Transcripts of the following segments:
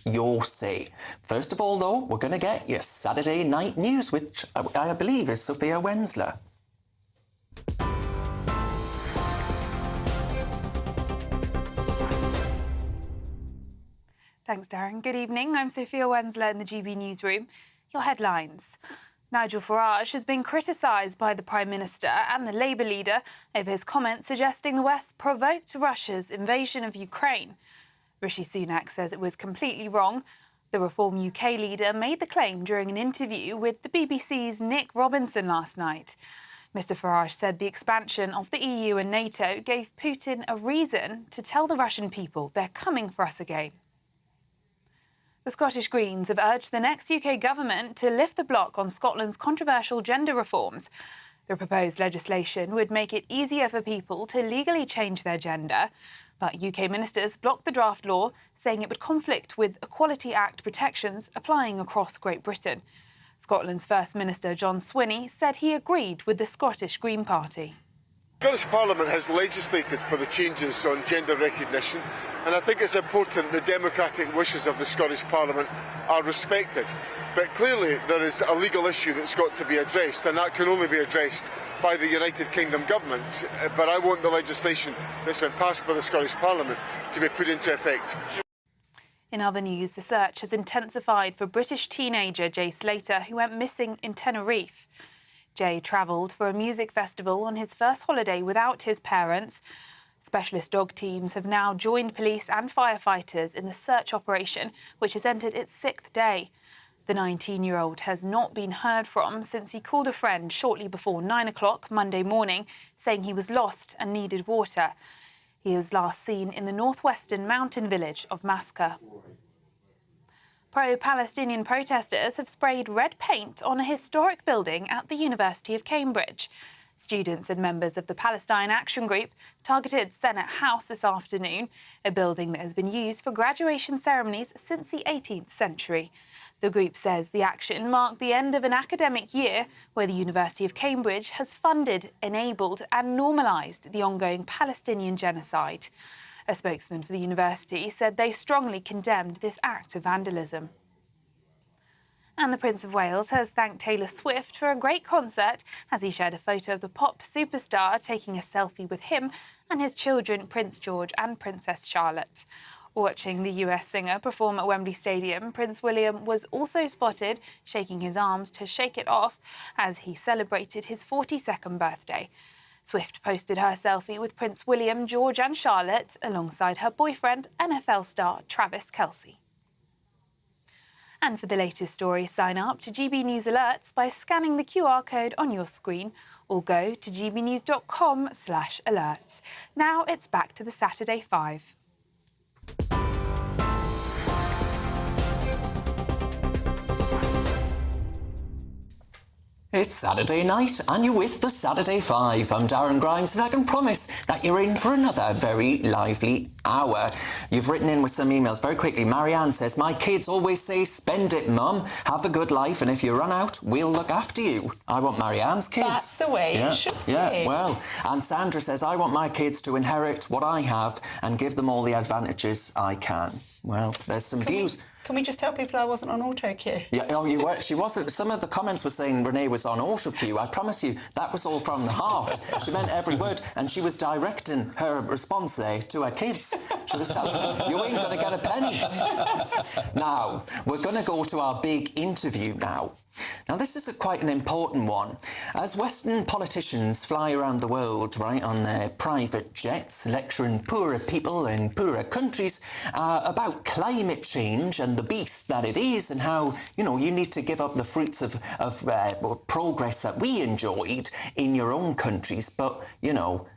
your say. First of all, though, we're going to get your Saturday night news, which I believe is Sophia Wensler. Thanks, Darren. Good evening. I'm Sophia Wensler in the GB Newsroom. Your headlines. Nigel Farage has been criticised by the Prime Minister and the Labour leader over his comments suggesting the West provoked Russia's invasion of Ukraine. Rishi Sunak says it was completely wrong. The Reform UK leader made the claim during an interview with the BBC's Nick Robinson last night. Mr Farage said the expansion of the EU and NATO gave Putin a reason to tell the Russian people they're coming for us again. The Scottish Greens have urged the next UK government to lift the block on Scotland's controversial gender reforms. The proposed legislation would make it easier for people to legally change their gender, but UK ministers blocked the draft law, saying it would conflict with Equality Act protections applying across Great Britain. Scotland's First Minister John Swinney said he agreed with the Scottish Green Party. The Scottish Parliament has legislated for the changes on gender recognition, and I think it's important the democratic wishes of the Scottish Parliament are respected. But clearly there is a legal issue that's got to be addressed, and that can only be addressed by the United Kingdom Government. But I want the legislation that's been passed by the Scottish Parliament to be put into effect. In other news, the search has intensified for British teenager Jay Slater, who went missing in Tenerife. Jay travelled for a music festival on his first holiday without his parents. Specialist dog teams have now joined police and firefighters in the search operation, which has entered its 6th day. The 19-year-old has not been heard from since he called a friend shortly before 9 o'clock Monday morning, saying he was lost and needed water. He was last seen in the northwestern mountain village of Masca. Pro-Palestinian protesters have sprayed red paint on a historic building at the University of Cambridge. Students and members of the Palestine Action Group targeted Senate House this afternoon, a building that has been used for graduation ceremonies since the 18th century. The group says the action marked the end of an academic year where the University of Cambridge has funded, enabled and normalised the ongoing Palestinian genocide. A spokesman for the university said they strongly condemned this act of vandalism. And the Prince of Wales has thanked Taylor Swift for a great concert as he shared a photo of the pop superstar taking a selfie with him and his children, Prince George and Princess Charlotte. Watching the US singer perform at Wembley Stadium, Prince William was also spotted shaking his arms to shake it off as he celebrated his 42nd birthday. Swift posted her selfie with Prince William, George and Charlotte alongside her boyfriend, NFL star Travis Kelce. And for the latest stories, sign up to GB News Alerts by scanning the QR code on your screen or go to gbnews.com/alerts. Now it's back to the Saturday 5. It's Saturday night and you're with the Saturday 5. I'm Darren Grimes and I can promise that you're in for another very lively hour. You've written in with some emails very quickly. Marianne says, my kids always say, spend it, Mum. Have a good life and if you run out, we'll look after you. I want Marianne's kids. That's the way it should be. Yeah, well. And Sandra says, I want my kids to inherit what I have and give them all the advantages I can. Well, there's some views. Can we just tell people I wasn't on auto cue? Yeah, oh, you were. She wasn't. Some of the comments were saying Renee was on auto cue. I promise you, that was all from the heart. She meant every word, and she was directing her response there to her kids. She was telling them, you ain't going to get a penny. Now, we're going to go to our big interview now. Now, this is quite an important one. As Western politicians fly around the world, right, on their private jets, lecturing poorer people in poorer countries about climate change and the beast that it is and how, you know, you need to give up the fruits of progress that we enjoyed in your own countries. But, you know,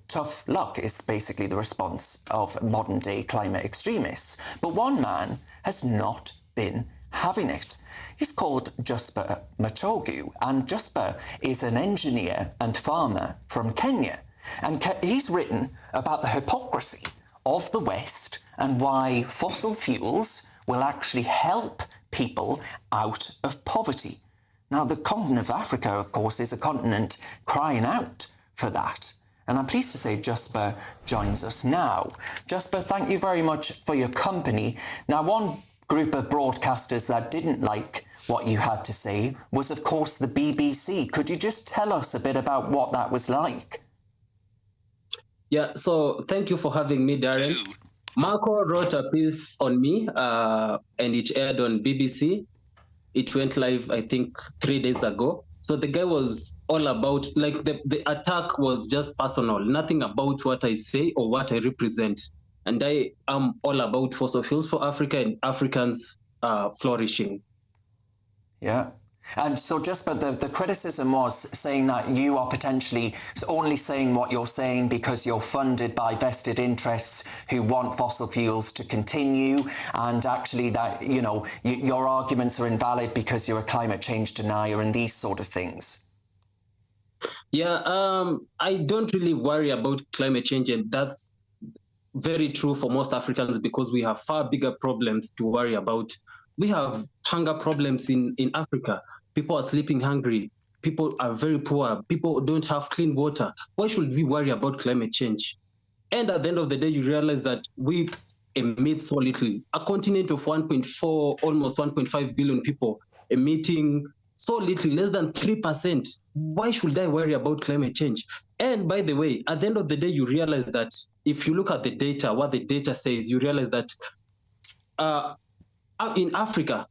tough luck is basically the response of modern-day climate extremists. But one man has not been having it. He's called Jusper Machogu, and Jusper is an engineer and farmer from Kenya. And he's written about the hypocrisy of the West and why fossil fuels will actually help people out of poverty. Now, the continent of Africa, of course, is a continent crying out for that. And I'm pleased to say Jusper joins us now. Jusper, thank you very much for your company. Now, one group of broadcasters that didn't like what you had to say was, of course, the BBC. Could you just tell us a bit about what that was like? Yeah, so thank you for having me, Darren. Marco wrote a piece on me, and it aired on BBC. It went live, I think, 3 days ago. So the guy was all about, like, the attack was just personal, nothing about what I say or what I represent. And I am all about fossil fuels for Africa and Africans flourishing. Yeah. And so just, but the criticism was saying that you are potentially only saying what you're saying because you're funded by vested interests who want fossil fuels to continue, and actually that, you know, your arguments are invalid because you're a climate change denier and these sort of things. Yeah, I don't really worry about climate change, and that's very true for most Africans because we have far bigger problems to worry about. We have hunger problems in Africa. People are sleeping hungry. People are very poor. People don't have clean water. Why should we worry about climate change? And at the end of the day, you realize that we emit so little. A continent of 1.4, almost 1.5 billion people emitting so little, less than 3%. Why should I worry about climate change? And by the way, at the end of the day, you realize that if you look at the data, what the data says, you realize that in Africa,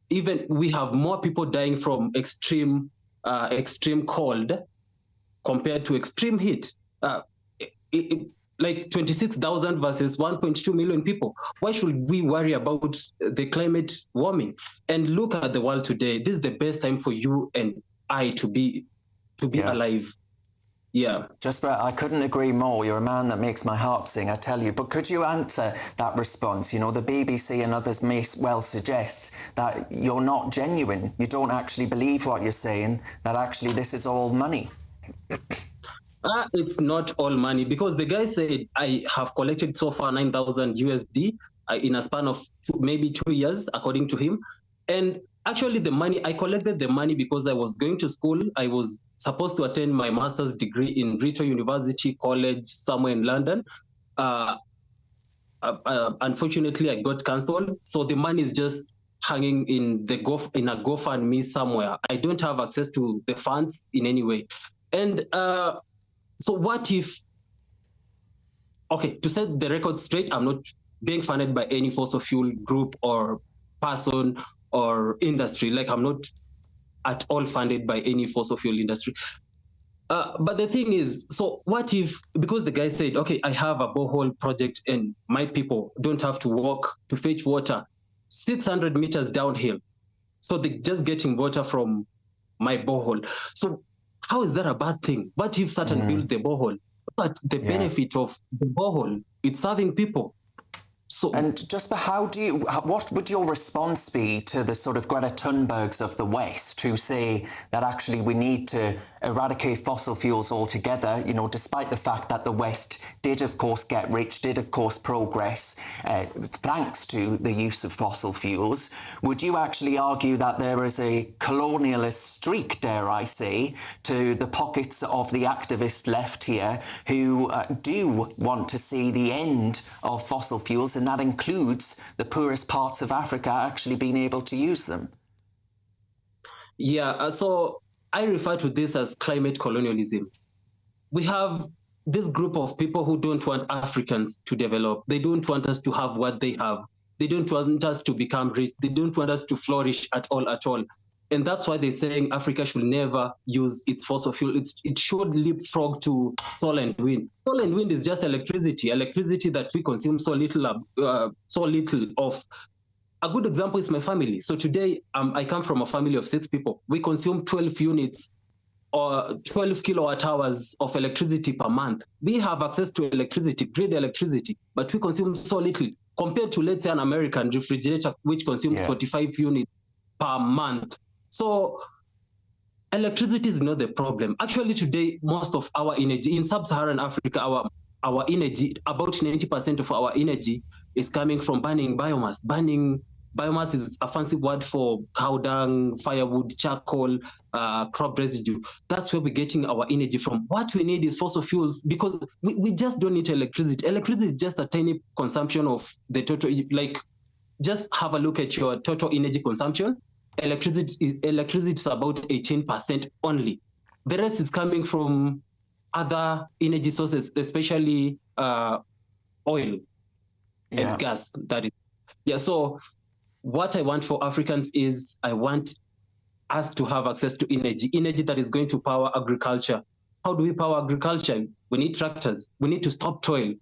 even we have more people dying from extreme cold compared to extreme heat. Like 26,000 versus 1.2 million people. Why should we worry about the climate warming? And look at the world today. This is the best time for you and I to be alive. Yeah. Jasper, I couldn't agree more. You're a man that makes my heart sing, I tell you. But could you answer that response? You know, the BBC and others may well suggest that you're not genuine. You don't actually believe what you're saying, that actually this is all money. It's not all money, because the guy said I have collected so far 9,000 USD in a span of maybe 2 years, according to him. And actually, I collected the money because I was going to school. I was supposed to attend my master's degree in Brito University College somewhere in London. Unfortunately, I got cancelled. So the money is just hanging in a GoFundMe somewhere. I don't have access to the funds in any way. And so what if, okay, to set the record straight, I'm not being funded by any fossil fuel group or person or industry. Like, I'm not at all funded by any fossil fuel industry. But the thing is, so what if, because the guy said, okay, I have a borehole project and my people don't have to walk to fetch water 600 meters downhill. So they're just getting water from my borehole. So how is that a bad thing? What if Saturn built the borehole? But the benefit of the borehole, it's serving people. So, and Jasper, what would your response be to the sort of Greta Thunbergs of the West who say that actually we need to eradicate fossil fuels altogether, you know, despite the fact that the West did, of course, get rich, did, of course, progress, thanks to the use of fossil fuels? Would you actually argue that there is a colonialist streak, dare I say, to the pockets of the activist left here who do want to see the end of fossil fuels, and that includes the poorest parts of Africa actually being able to use them? Yeah, so I refer to this as climate colonialism. We have this group of people who don't want Africans to develop. They don't want us to have what they have. They don't want us to become rich. They don't want us to flourish at all. And that's why they're saying Africa should never use its fossil fuel. It should leapfrog to solar and wind. Solar and wind is just electricity that we consume so little of. A good example is my family. So today, I come from a family of 6 people. We consume 12 units or 12 kilowatt hours of electricity per month. We have access to electricity, grid electricity, but we consume so little compared to, let's say, an American refrigerator, which consumes 45 units per month. So electricity is not the problem. Actually, today, most of our energy in sub-Saharan Africa, our energy, about 90% of our energy is coming from burning biomass. Burning biomass is a fancy word for cow dung, firewood, charcoal, crop residue. That's where we're getting our energy from. What we need is fossil fuels, because we just don't need electricity. Electricity is just a tiny consumption of the total, like just have a look at your total energy consumption. Electricity is about 18% only. The rest is coming from other energy sources, especially oil and gas. That is, So what I want for Africans is I want us to have access to energy that is going to power agriculture. How do we power agriculture? We need tractors. We need to stop toil.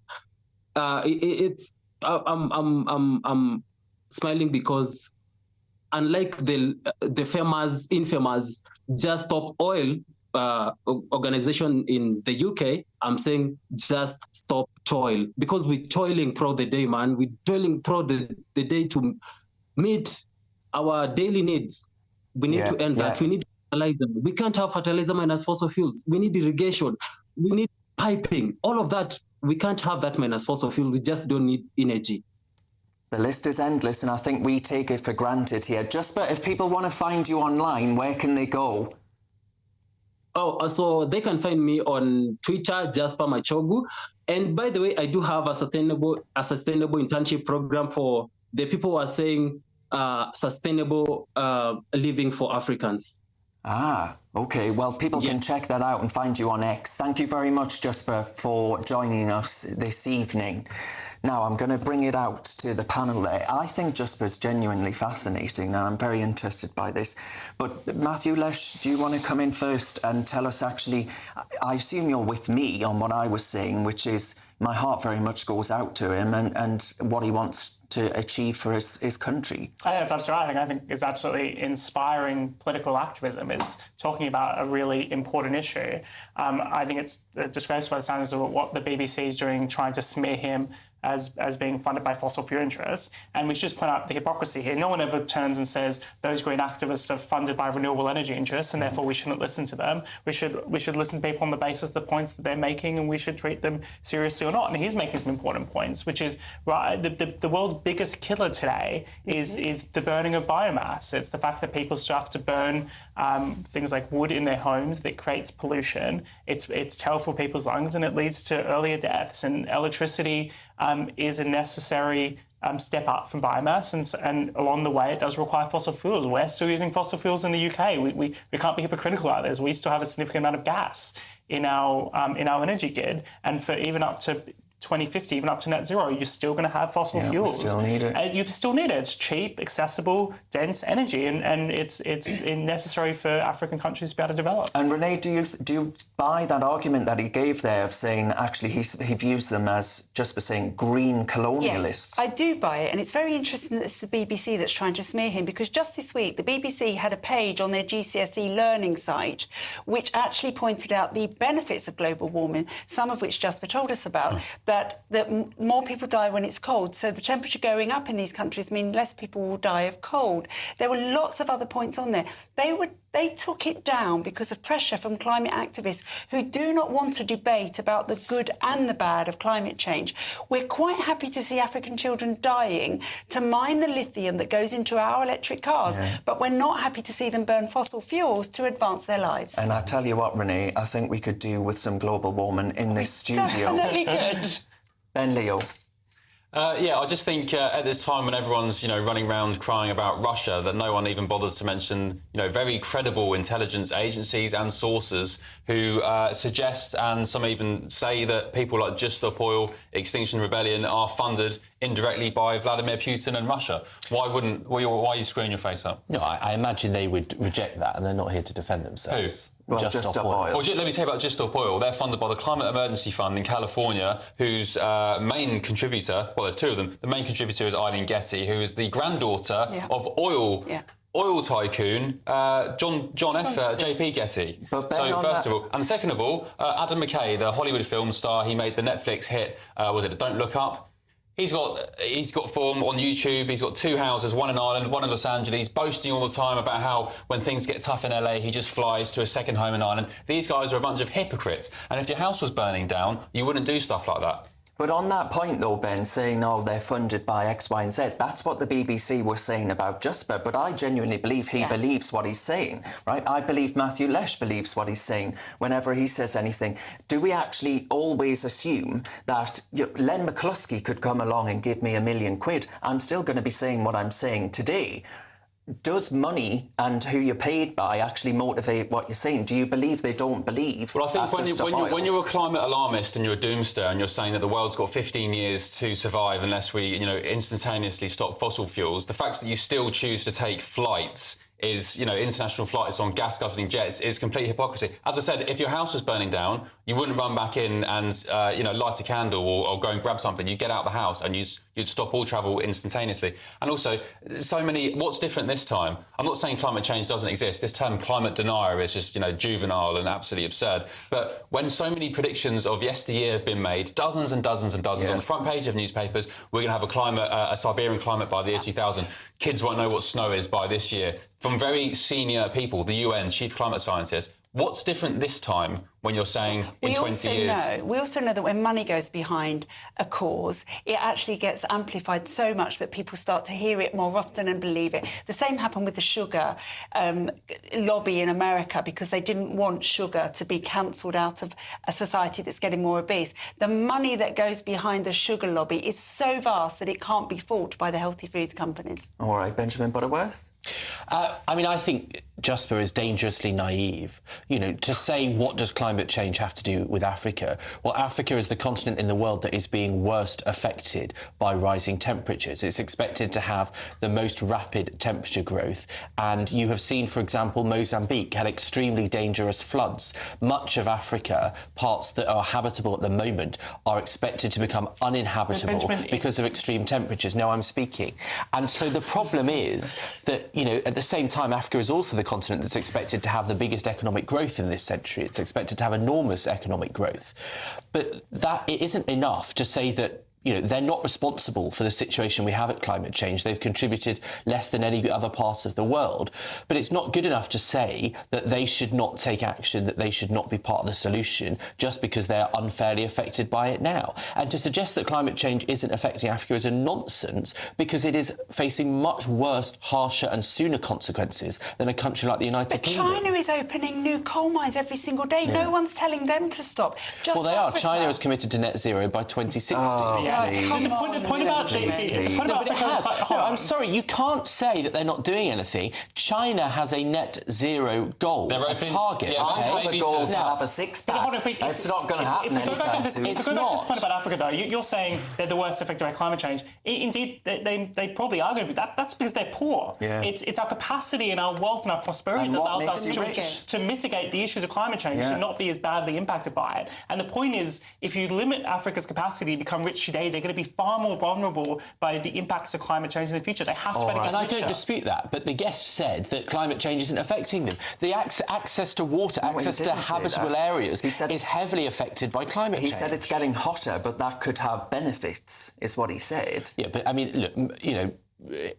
I'm smiling because unlike the famous, infamous Just Stop Oil organization in the UK, I'm saying just stop toil, because we're toiling throughout the day, man. We're toiling throughout the day to meet our daily needs. We need to end that. We need fertilizer. We can't have fertilizer minus fossil fuels. We need irrigation. We need piping. All of that, we can't have that minus fossil fuel. We just don't need energy. The list is endless, and I think we take it for granted here. Jasper, if people want to find you online, where can they go? Oh, so they can find me on Twitter, Jasper Machogu. And by the way, I do have a sustainable internship program for the people who are saying sustainable living for Africans. Ah, okay. Well, people can check that out and find you on X. Thank you very much, Jasper, for joining us this evening. Now, I'm going to bring it out to the panel there. I think Jasper's genuinely fascinating, and I'm very interested by this. But Matthew Lesh, do you want to come in first and tell us actually, I assume you're with me on what I was saying, which is my heart very much goes out to him and what he wants to achieve for his country. I think that's absolutely right. I think it's absolutely inspiring political activism. It's talking about a really important issue. I think it's disgraceful by the sounds of what the BBC is doing, trying to smear him as being funded by fossil fuel interests. And we should just point out the hypocrisy here. No one ever turns and says those green activists are funded by renewable energy interests and therefore we shouldn't listen to them. We should listen to people on the basis of the points that they're making, and we should treat them seriously or not. And he's making some important points, which is, right, the world's biggest killer today is the burning of biomass. It's the fact that people still have to burn things like wood in their homes that creates pollution. It's terrible for people's lungs, and it leads to earlier deaths. And electricity is a necessary step up from biomass, and along the way it does require fossil fuels. We're still using fossil fuels in the UK. We can't be hypocritical about this. We still have a significant amount of gas in our energy grid, and for even up to 2050, even up to net zero, you're still going to have fossil fuels. You still need it. You still need it. It's cheap, accessible, dense energy, and it's necessary for African countries to be able to develop. And Renee, do you buy that argument that he gave there of saying actually he views them as, just for saying, green colonialists? Yes, I do buy it, and it's very interesting that it's the BBC that's trying to smear him, because just this week the BBC had a page on their GCSE learning site which actually pointed out the benefits of global warming, some of which Jasper told us about. That more people die when it's cold. So the temperature going up in these countries mean less people will die of cold. There were lots of other points on there. They took it down because of pressure from climate activists who do not want to debate about the good and the bad of climate change. We're quite happy to see African children dying to mine the lithium that goes into our electric cars, but we're not happy to see them burn fossil fuels to advance their lives. And I tell you what, Renee, I think we could do with some global warming in this studio. Definitely good. Ben Leo. I just think at this time when everyone's, running around crying about Russia, that no one even bothers to mention, very credible intelligence agencies and sources who suggest, and some even say, that people like Just Stop Oil, Extinction Rebellion are funded indirectly by Vladimir Putin and Russia. Why are you screwing your face up? No, I imagine they would reject that, and they're not here to defend themselves. Who? Well, Just Stop Oil. Well, let me tell you about Just Stop Oil. They're funded by the Climate Emergency Fund in California, whose main contributor, well, there's two of them. The main contributor is Eileen Getty, who is the granddaughter of oil tycoon JP Getty. But so first of all, and second of all, Adam McKay, the Hollywood film star, he made the Netflix hit, Don't Look Up? He's got form on YouTube. He's got two houses, one in Ireland, one in Los Angeles, boasting all the time about how when things get tough in LA, he just flies to a second home in Ireland. These guys are a bunch of hypocrites. And if your house was burning down, you wouldn't do stuff like that. But on that point, though, Ben, saying, oh, they're funded by X, Y, and Z, that's what the BBC were saying about Jasper. But I genuinely believe he believes what he's saying, right? I believe Matthew Lesh believes what he's saying whenever he says anything. Do we actually always assume that Len McCluskey could come along and give me £1 million? I'm still going to be saying what I'm saying today. Does money and who you're paid by actually motivate what you're saying? Do you believe they don't believe? Well, I think when you're a climate alarmist and you're a doomster and you're saying that the world's got 15 years to survive unless we, instantaneously stop fossil fuels, the fact that you still choose to take flights is, international flights on gas-guzzling jets is complete hypocrisy. As I said, if your house was burning down, you wouldn't run back in and, light a candle or go and grab something. You'd get out of the house and you'd stop all travel instantaneously. And also, what's different this time? I'm not saying climate change doesn't exist. This term climate denier is just, juvenile and absolutely absurd. But when so many predictions of yesteryear have been made, dozens and dozens and dozens on the front page of newspapers, we're going to have a Siberian climate by the year 2000. Kids won't know what snow is by this year. From very senior people, the UN, chief climate scientists, what's different this time when you're saying in 20 years? We also know that when money goes behind a cause, it actually gets amplified so much that people start to hear it more often and believe it. The same happened with the sugar lobby in America because they didn't want sugar to be cancelled out of a society that's getting more obese. The money that goes behind the sugar lobby is so vast that it can't be fought by the healthy foods companies. All right, Benjamin Butterworth? I think Jasper is dangerously naive. To say what does climate change have to do with Africa? Well, Africa is the continent in the world that is being worst affected by rising temperatures. It's expected to have the most rapid temperature growth. And you have seen, for example, Mozambique had extremely dangerous floods. Much of Africa, parts that are habitable at the moment, are expected to become uninhabitable because of extreme temperatures. No, I'm speaking. And so the problem is that, at the same time, Africa is also the continent that's expected to have the biggest economic growth in this century. It's expected to have enormous economic growth. But it isn't enough to say that they're not responsible for the situation we have at climate change. They've contributed less than any other part of the world. But it's not good enough to say that they should not take action, that they should not be part of the solution just because they're unfairly affected by it now. And to suggest that climate change isn't affecting Africa is a nonsense because it is facing much worse, harsher and sooner consequences than a country like the United Kingdom. China is opening new coal mines every single day. No one's telling them to stop. Well, they are. China is committed to net zero by 2060. The point about I'm sorry, you can't say that they're not doing anything. China has a net zero goal, a target. I have a goal to have a six-pack. It's not going to happen anytime soon. If we go back to this point about Africa, though, you're saying they're the worst affected by climate change. Indeed, they probably are going to be. That's because they're poor. Yeah. It's our capacity and our wealth and our prosperity that allows us to mitigate the issues of climate change and not be as badly impacted by it. And the point is, if you limit Africa's capacity to become rich today, they're going to be far more vulnerable by the impacts of climate change in the future. They have to get richer. And I don't dispute that, but the guest said that climate change isn't affecting them. The access to water, access to habitable areas is heavily affected by climate change. He said it's getting hotter, but that could have benefits, is what he said. Yeah, but I mean, look,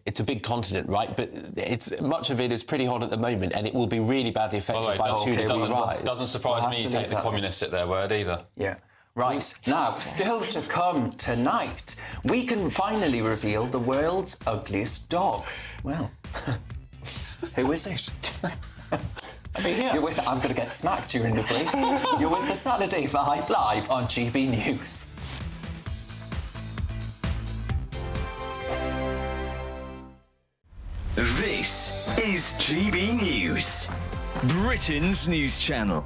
it's a big continent, right? But much of it is pretty hot at the moment, and it will be really badly affected by sea level rise. Doesn't surprise me you take the communists at their word either. Yeah. Right, now, still to come tonight, we can finally reveal the world's ugliest dog. Well, who is it? I'm going to get smacked during the break. You're with the Saturday Vibe live on GB News. This is GB News, Britain's news channel.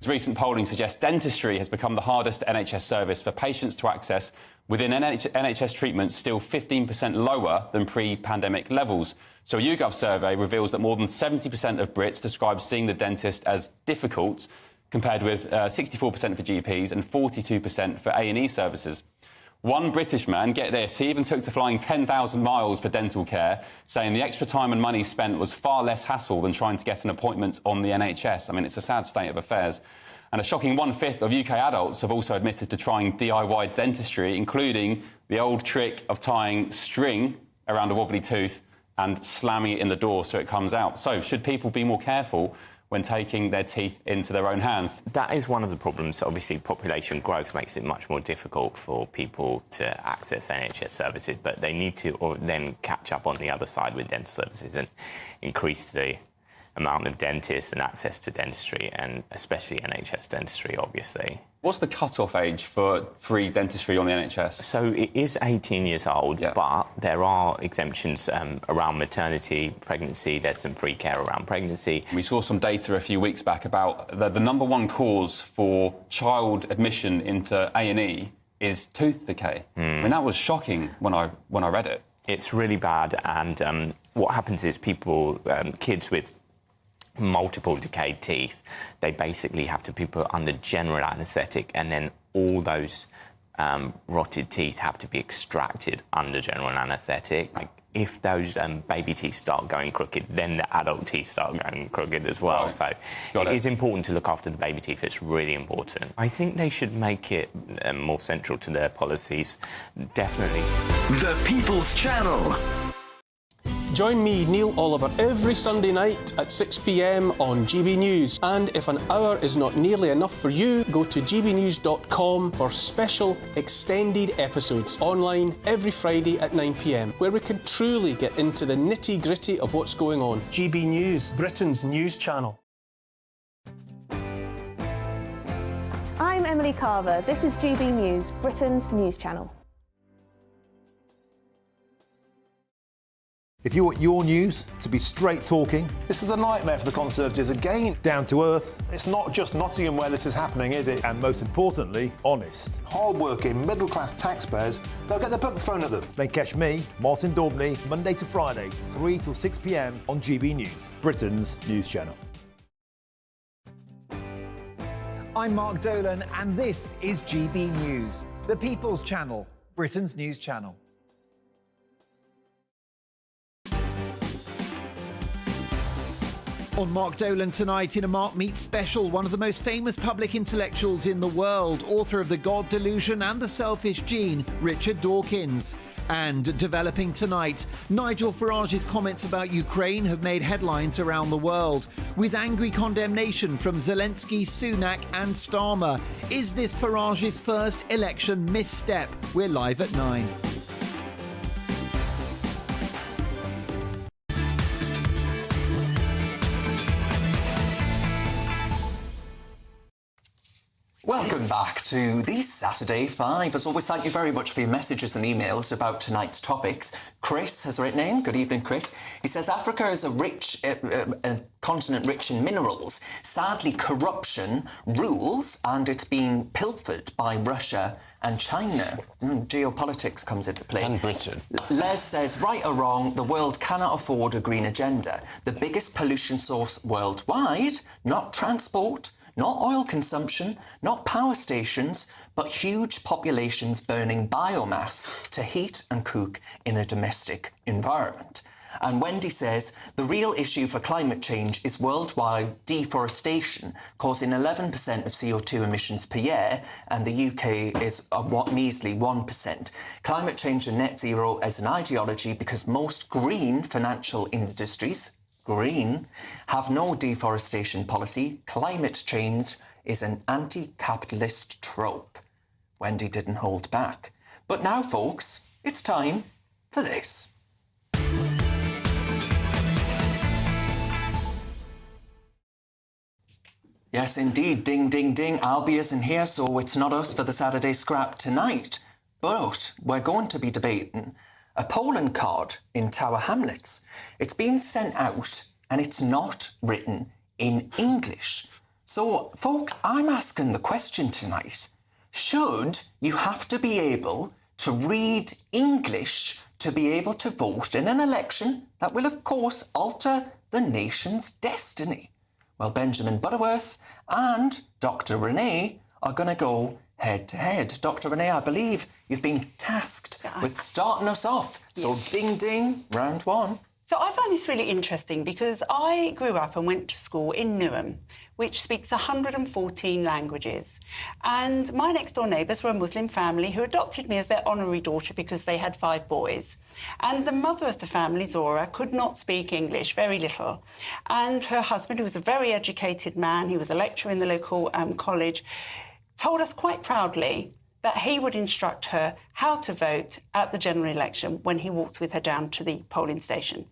Recent polling suggests dentistry has become the hardest NHS service for patients to access, within NHS treatments still 15% lower than pre-pandemic levels. So a YouGov survey reveals that more than 70% of Brits describe seeing the dentist as difficult, compared with 64% for GPs and 42% for A&E services. One British man, get this, he even took to flying 10,000 miles for dental care, saying the extra time and money spent was far less hassle than trying to get an appointment on the NHS. I mean, it's a sad state of affairs. And a shocking 1/5 of UK adults have also admitted to trying DIY dentistry, including the old trick of tying string around a wobbly tooth and slamming it in the door so it comes out. So should people be more careful when taking their teeth into their own hands. That is one of the problems. Obviously, population growth makes it much more difficult for people to access NHS services, but they need to then catch up on the other side with dental services and increase the amount of dentists and access to dentistry, and especially NHS dentistry, obviously. What's the cut-off age for free dentistry on the NHS? So it is 18 years old, but there are exemptions around maternity, pregnancy. There's some free care around pregnancy. We saw some data a few weeks back about the number one cause for child admission into A&E is tooth decay. I mean, that was shocking when I read it. It's really bad, and what happens is people, kids with multiple decayed teeth, they basically have to be put under general anaesthetic, and then all those rotted teeth have to be extracted under general anaesthetic. Like, if those baby teeth start going crooked, then the adult teeth start going crooked as well. So it is important to look after the baby teeth. It's really important. I think they should make it more central to their policies, definitely. The People's Channel. Join me, Neil Oliver, every Sunday night at 6 p.m. on GB News. And if an hour is not nearly enough for you, go to gbnews.com for special extended episodes online every Friday at 9 p.m, where we can truly get into the nitty-gritty of what's going on. GB News, Britain's news channel. I'm Emily Carver. This is GB News, Britain's news channel. If you want your news to be straight talking... This is a nightmare for the Conservatives again. Down to earth. It's not just Nottingham where this is happening, is it? And most importantly, honest. Hard-working, middle-class taxpayers, they'll get their book thrown at them. Then catch me, Martin Daubney, Monday to Friday, 3 till 6 p.m. on GB News, Britain's news channel. I'm Mark Dolan, and this is GB News, the People's Channel, Britain's news channel. On Mark Dolan tonight, in a Mark Meets special, one of the most famous public intellectuals in the world, author of The God Delusion and The Selfish Gene, Richard Dawkins. And developing tonight, Nigel Farage's comments about Ukraine have made headlines around the world, with angry condemnation from Zelensky, Sunak and Starmer. Is this Farage's first election misstep? We're live at 9. Welcome back to the Saturday Five. As always, thank you very much for your messages and emails about tonight's topics. Chris has written in. Good evening, Chris. He says Africa is a continent rich in minerals. Sadly, corruption rules and it's being pilfered by Russia and China. Geopolitics comes into play. And Britain. Les says, right or wrong, the world cannot afford a green agenda. The biggest pollution source worldwide, not transport, not oil consumption, not power stations, but huge populations burning biomass to heat and cook in a domestic environment. And Wendy says, the real issue for climate change is worldwide deforestation, causing 11% of CO2 emissions per year, and the UK is a measly 1%. Climate change and net zero as an ideology because most green financial industries, have no deforestation policy. Climate change is an anti-capitalist trope. Wendy didn't hold back. But now, folks, it's time for this. Yes, indeed. Ding, ding, ding. Albie isn't here, so it's not us for the Saturday Scrap tonight. But we're going to be debating a polling card in Tower Hamlets. It's been sent out and it's not written in English. So, folks, I'm asking the question tonight. Should you have to be able to read English to be able to vote in an election that will, of course, alter the nation's destiny? Well, Benjamin Butterworth and Dr. Renee are going to go head-to-head. Dr. Renee, I believe you've been tasked with starting us off. So ding, ding, round one. So I find this really interesting because I grew up and went to school in Newham, which speaks 114 languages. And my next-door neighbours were a Muslim family who adopted me as their honorary daughter because they had 5 boys. And the mother of the family, Zora, could not speak English, very little. And her husband, who was a very educated man, he was a lecturer in the local college, told us quite proudly that he would instruct her how to vote at the general election when he walked with her down to the polling station.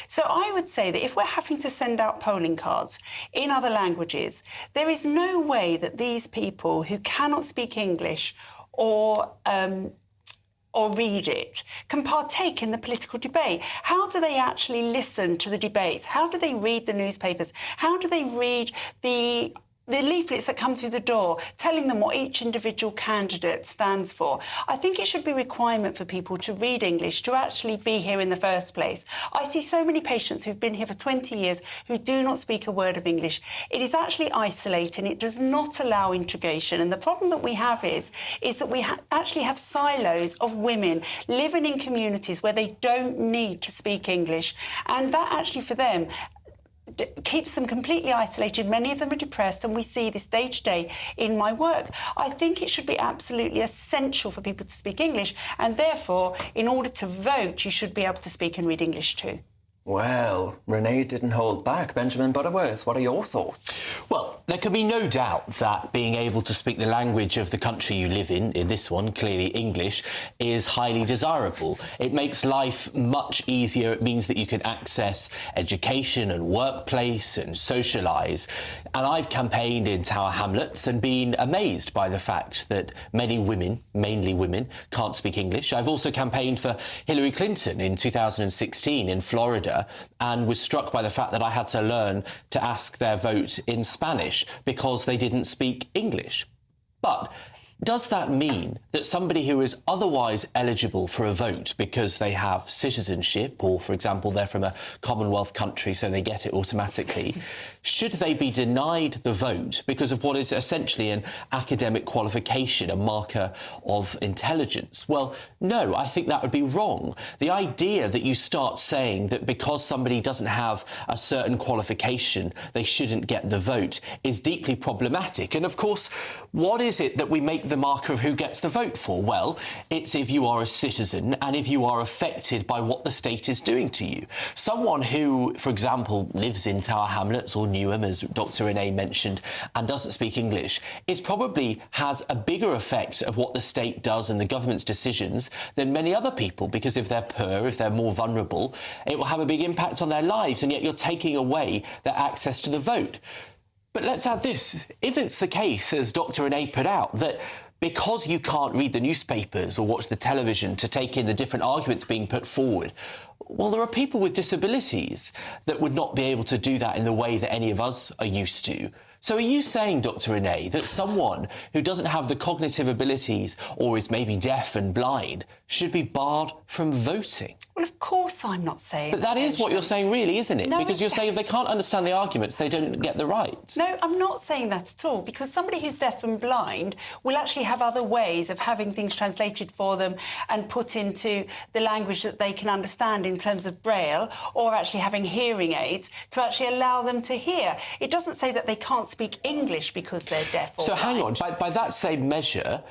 So I would say that if we're having to send out polling cards in other languages, there is no way that these people who cannot speak English or read it can partake in the political debate. How do they actually listen to the debates? How do they read the newspapers? How do they read the leaflets that come through the door telling them what each individual candidate stands for? I think it should be a requirement for people to read English to actually be here in the first place. I see so many patients who've been here for 20 years who do not speak a word of English. It is actually isolating. It does not allow integration. And the problem that we have is that we actually have silos of women living in communities where they don't need to speak English. And that actually for them keeps them completely isolated. Many of them are depressed, and we see this day to day in my work. I think it should be absolutely essential for people to speak English, and therefore, in order to vote, you should be able to speak and read English too. Well, Renee didn't hold back. Benjamin Butterworth, what are your thoughts? Well, there can be no doubt that being able to speak the language of the country you live in this one, clearly English, is highly desirable. It makes life much easier. It means that you can access education and workplace and socialise. And I've campaigned in Tower Hamlets and been amazed by the fact that many women, mainly women, can't speak English. I've also campaigned for Hillary Clinton in 2016 in Florida, and was struck by the fact that I had to learn to ask their vote in Spanish because they didn't speak English. But does that mean that somebody who is otherwise eligible for a vote because they have citizenship, or, for example, they're from a Commonwealth country so they get it automatically, should they be denied the vote because of what is essentially an academic qualification, a marker of intelligence? Well, no, I think that would be wrong. The idea that you start saying that because somebody doesn't have a certain qualification, they shouldn't get the vote is deeply problematic. And of course, what is it that we make the marker of who gets the vote for? Well, it's if you are a citizen and if you are affected by what the state is doing to you. Someone who, for example, lives in Tower Hamlets or Newham, as Dr. Renee mentioned, and doesn't speak English, is probably has a bigger effect of what the state does and the government's decisions than many other people, because if they're poor, if they're more vulnerable, it will have a big impact on their lives, and yet you're taking away their access to the vote. But let's add this. If it's the case, as Dr. Renee put out, that because you can't read the newspapers or watch the television to take in the different arguments being put forward, well, there are people with disabilities that would not be able to do that in the way that any of us are used to. So are you saying, Dr. Renee, that someone who doesn't have the cognitive abilities or is maybe deaf and blind should be barred from voting? Well, of course I'm not saying But that is what you're saying, really, isn't it? No, because you're saying if they can't understand the arguments, they don't get the right. No, I'm not saying that at all, because somebody who's deaf and blind will actually have other ways of having things translated for them and put into the language that they can understand in terms of Braille, or actually having hearing aids to actually allow them to hear. It doesn't say that they can't speak English because they're deaf or blind. So hang on, by that same measure,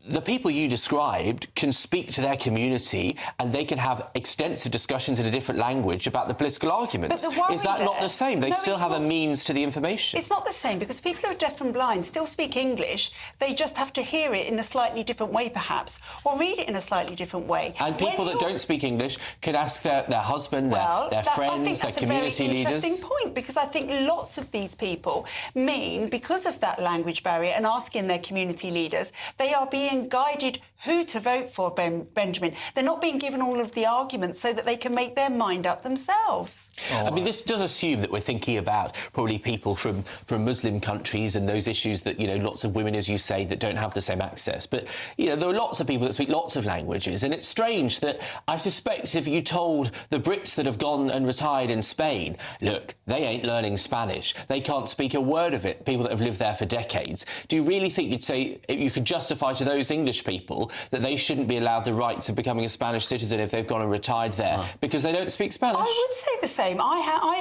the people you described can speak to their community and they can have extensive discussions in a different language about the political arguments. But the worry is that not the same? They still have a means to the information. It's not the same, because people who are deaf and blind still speak English. They just have to hear it in a slightly different way, perhaps, or read it in a slightly different way. And people that don't speak English can ask their husband, their friends, their community leaders. I think that's a very interesting point, because I think lots of these people mean, because of that language barrier and asking their community leaders, they are being guided who to vote for, Benjamin. They're not being given all of the arguments so that they can make their mind up themselves. I mean, this does assume that we're thinking about probably people from Muslim countries and those issues that, you know, lots of women, as you say, that don't have the same access. But, you know, there are lots of people that speak lots of languages, and it's strange that I suspect if you told the Brits that have gone and retired in Spain, look, they ain't learning Spanish, they can't speak a word of it, people that have lived there for decades, do you really think you'd say you could justify to those English people feel that they shouldn't be allowed the right to becoming a Spanish citizen if they've gone and retired there because they don't speak Spanish? I would say the same.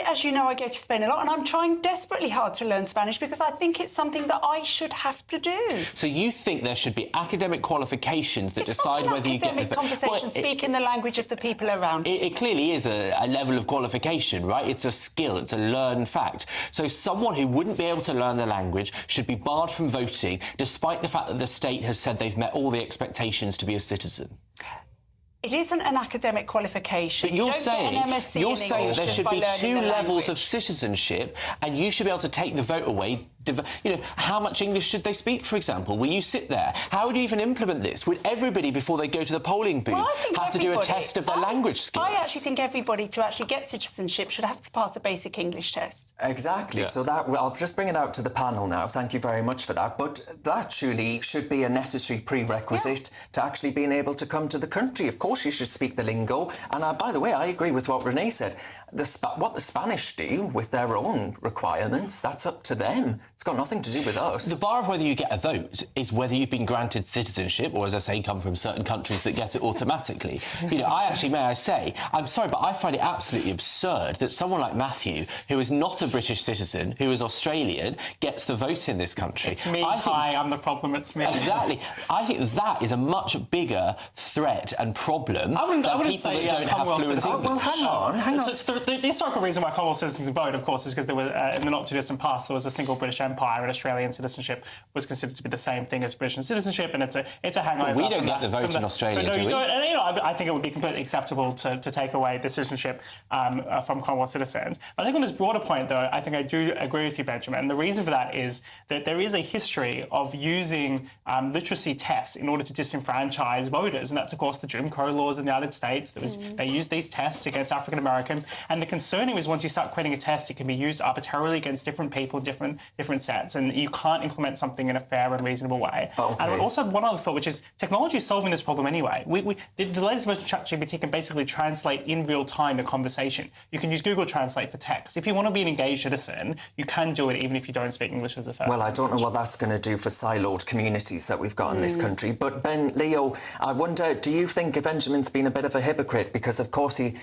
As you know, I go to Spain a lot, and I'm trying desperately hard to learn Spanish because I think it's something that I should have to do. So you think there should be academic qualifications that decide whether you get the conversation, speaking the language of the people around. It clearly is a level of qualification, right? It's a skill, it's a learned fact. So someone who wouldn't be able to learn the language should be barred from voting, despite the fact that the state has said they've met all the expectations to be a citizen. It isn't an academic qualification. But you're saying there should be two levels of language. Citizenship, and you should be able to take the vote away. You know, how much English should they speak, for example? Will you sit there? How would you even implement this? Would everybody, before they go to the polling booth, have to do a test of their language skills? I actually think everybody, to actually get citizenship, should have to pass a basic English test. Exactly. Yeah. So that I'll just bring it out to the panel now. Thank you very much for that. But that surely should be a necessary prerequisite to actually being able to come to the country. Of course, you should speak the lingo. And by the way, I agree with what Renee said. What the Spanish do with their own requirements, that's up to them. It's got nothing to do with us. The bar of whether you get a vote is whether you've been granted citizenship, or, as I say, come from certain countries that get it automatically. You know, may I say, I'm sorry, but I find it absolutely absurd that someone like Matthew, who is not a British citizen, who is Australian, gets the vote in this country. It's me. I'm the problem. It's me. Exactly. I think that is a much bigger threat and problem I wouldn't people say that don't have fluent English. Well, hang on. So the historical reason why Commonwealth citizens vote, of course, is because there were in the not too distant past there was a single British Empire, and Australian citizenship was considered to be the same thing as British citizenship, and it's a hangover. But we don't get the vote in Australia, no, do you we? don't. And you know, I think it would be completely acceptable to take away the citizenship from Commonwealth citizens. I think on this broader point, though, I think I do agree with you, Benjamin. And the reason for that is that there is a history of using literacy tests in order to disenfranchise voters, and that's of course the Jim Crow laws in the United States. They used these tests against African Americans, and the concern is once you start creating a test, it can be used arbitrarily against different people, different sets, and you can't implement something in a fair and reasonable way. Okay. And also one other thought, which is technology is solving this problem anyway. The latest version of ChatGPT can basically translate in real time a conversation. You can use Google Translate for text. If you want to be an engaged citizen, you can do it even if you don't speak English as a first Well, I language. don't know what that's going to do for siloed communities that we've got in this country. But Leo, I wonder, do you think Benjamin's been a bit of a hypocrite? Because, of course, he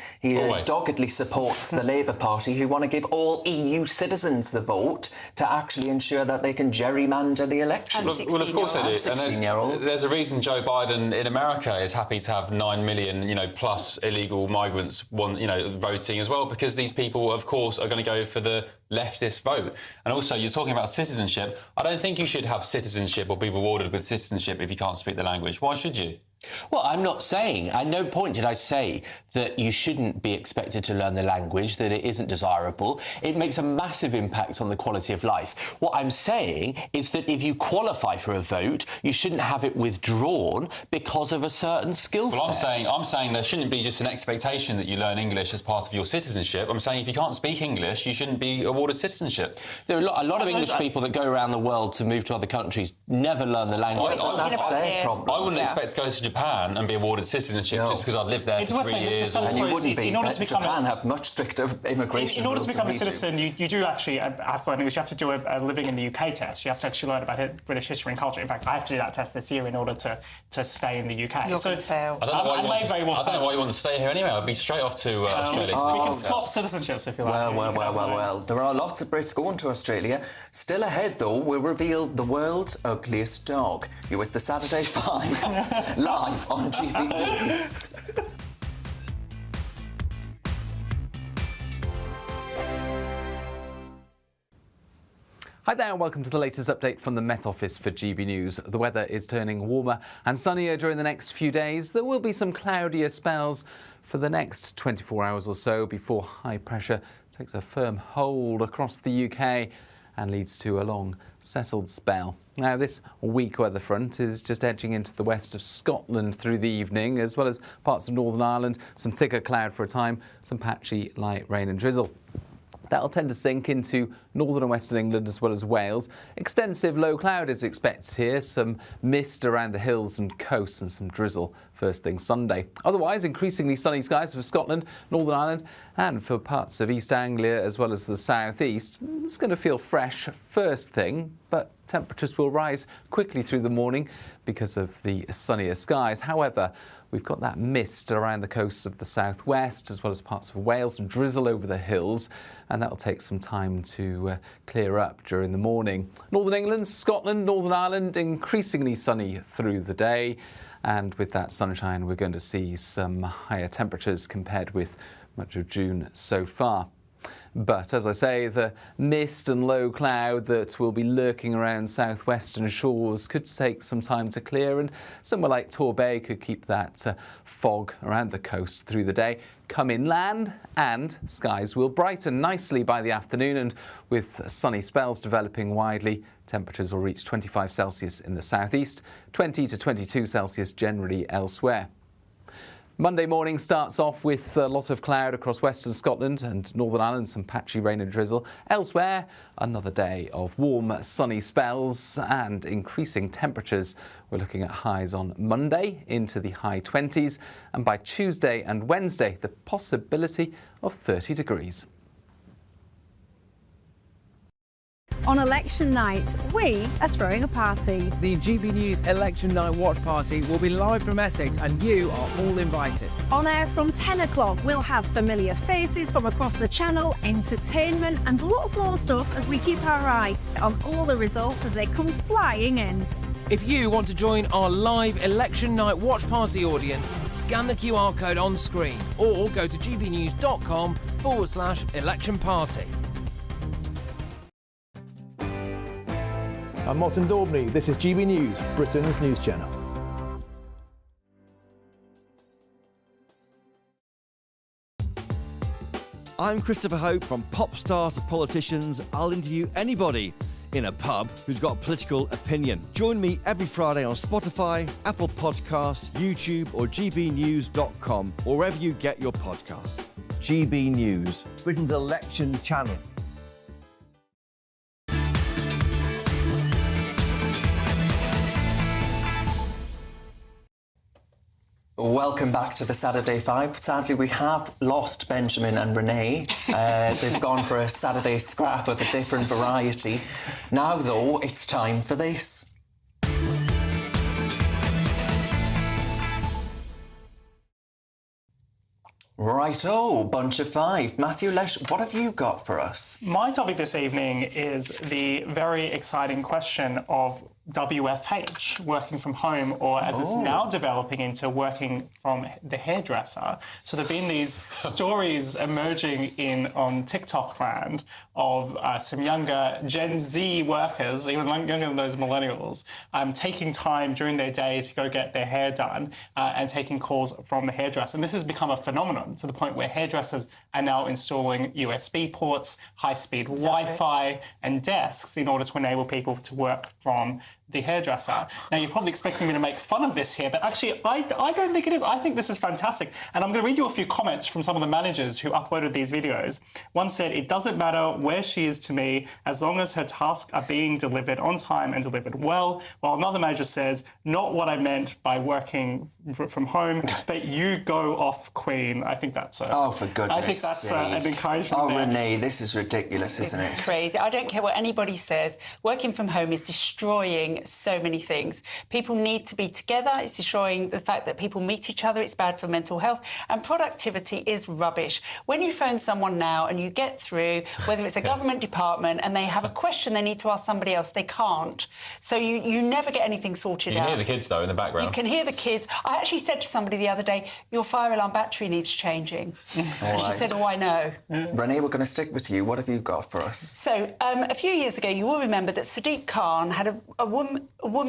doggedly supports the Labour Party, who want to give all EU citizens the vote to actually ensure that they can gerrymander the election. Well, of course they do. And 16-year-olds. there's a reason Joe Biden in America is happy to have 9 million, plus illegal migrants, voting as well, because these people, of course, are going to go for the leftist vote. And also, you're talking about citizenship. I don't think you should have citizenship or be rewarded with citizenship if you can't speak the language. Why should you? Well, I'm not saying, at no point did I say that you shouldn't be expected to learn the language, that it isn't desirable. It makes a massive impact on the quality of life. What I'm saying is that if you qualify for a vote, you shouldn't have it withdrawn because of a certain skill set. Well, I'm saying there shouldn't be just an expectation that you learn English as part of your citizenship. I'm saying if you can't speak English, you shouldn't be awarded citizenship. There are a lot of English people that go around the world to move to other countries, never learn the language. That's their problem. I wouldn't expect to go to Japan and be awarded citizenship just because I've lived there for 3 years. And you wouldn't be. In order to become Japan have much stricter immigration in order to rules become a than we do. citizen, you do actually have to learn English. You have to do a living in the UK test. You have to actually learn about British history and culture. In fact, I have to do that test this year in order to stay in the UK. You're going to fail. I don't know why you want to stay here anyway. I'd be straight off to Australia. We can swap citizenships if you like. Well. There are lots of Brits going to Australia. Still ahead, though, we'll reveal the world's ugliest dog. You're with the Saturday 5 live on GB News. Hi there and welcome to the latest update from the Met Office for GB News. The weather is turning warmer and sunnier during the next few days. There will be some cloudier spells for the next 24 hours or so before high pressure takes a firm hold across the UK and leads to a long settled spell. Now, this weak weather front is just edging into the west of Scotland through the evening, as well as parts of Northern Ireland, some thicker cloud for a time, some patchy light rain and drizzle. That'll tend to sink into northern and western England as well as Wales. Extensive low cloud is expected here, some mist around the hills and coast and some drizzle first thing Sunday. Otherwise, increasingly sunny skies for Scotland, Northern Ireland and for parts of East Anglia as well as the southeast. It's going to feel fresh first thing, but temperatures will rise quickly through the morning because of the sunnier skies. However, we've got that mist around the coast of the southwest as well as parts of Wales, some drizzle over the hills, and that'll take some time to clear up during the morning. Northern England, Scotland, Northern Ireland, increasingly sunny through the day. And with that sunshine, we're going to see some higher temperatures compared with much of June so far. But as I say, the mist and low cloud that will be lurking around southwestern shores could take some time to clear, and somewhere like Torbay could keep that fog around the coast through the day. Come inland and skies will brighten nicely by the afternoon, and with sunny spells developing widely, temperatures will reach 25 Celsius in the southeast, 20 to 22 Celsius generally elsewhere. Monday morning starts off with a lot of cloud across western Scotland and Northern Ireland, some patchy rain and drizzle. Elsewhere, another day of warm, sunny spells and increasing temperatures. We're looking at highs on Monday into the high 20s, and by Tuesday and Wednesday, the possibility of 30 degrees. On election night, we are throwing a party. The GB News Election Night Watch Party will be live from Essex and you are all invited. On air from 10 o'clock, we'll have familiar faces from across the channel, entertainment and lots more stuff as we keep our eye on all the results as they come flying in. If you want to join our live Election Night Watch Party audience, scan the QR code on screen or go to gbnews.com/election party. I'm Martin Daubney. This is GB News, Britain's news channel. I'm Christopher Hope. From pop stars to politicians, I'll interview anybody in a pub who's got a political opinion. Join me every Friday on Spotify, Apple Podcasts, YouTube or gbnews.com, or wherever you get your podcasts. GB News, Britain's election channel. Welcome back to the Saturday Five. Sadly, we have lost Benjamin and Renee. They've gone for a Saturday scrap of a different variety. Now, though, it's time for this. Righto, bunch of five. Matthew Lesh, what have you got for us? My topic this evening is the very exciting question of WFH, working from home, or as it's now developing into working from the hairdresser. So there have been these stories emerging on TikTok land of some younger Gen Z workers, even younger than those millennials, taking time during their day to go get their hair done and taking calls from the hairdresser. And this has become a phenomenon to the point where hairdressers are now installing USB ports, high-speed Wi-Fi and desks in order to enable people to work from the hairdresser. Now, you're probably expecting me to make fun of this here, but actually, I don't think it is. I think this is fantastic. And I'm going to read you a few comments from some of the managers who uploaded these videos. One said, "It doesn't matter where she is to me, as long as her tasks are being delivered on time and delivered well." While another manager says, "Not what I meant by working from home, but you go off, Queen." I think that's for goodness I think that's sake. an encouragement there. Renee, this is ridiculous, isn't it? It's crazy. I don't care what anybody says. Working from home is destroying so many things. People need to be together. It's destroying the fact that people meet each other. It's bad for mental health. And productivity is rubbish. When you phone someone now and you get through, whether it's a government department and they have a question they need to ask somebody else, they can't. So you never get anything sorted out. You can hear the kids, though, in the background. You can hear the kids. I actually said to somebody the other day, "Your fire alarm battery needs changing." And she said, "Oh, I know." Renee, we're going to stick with you. What have you got for us? So, a few years ago, you will remember that Sadiq Khan had a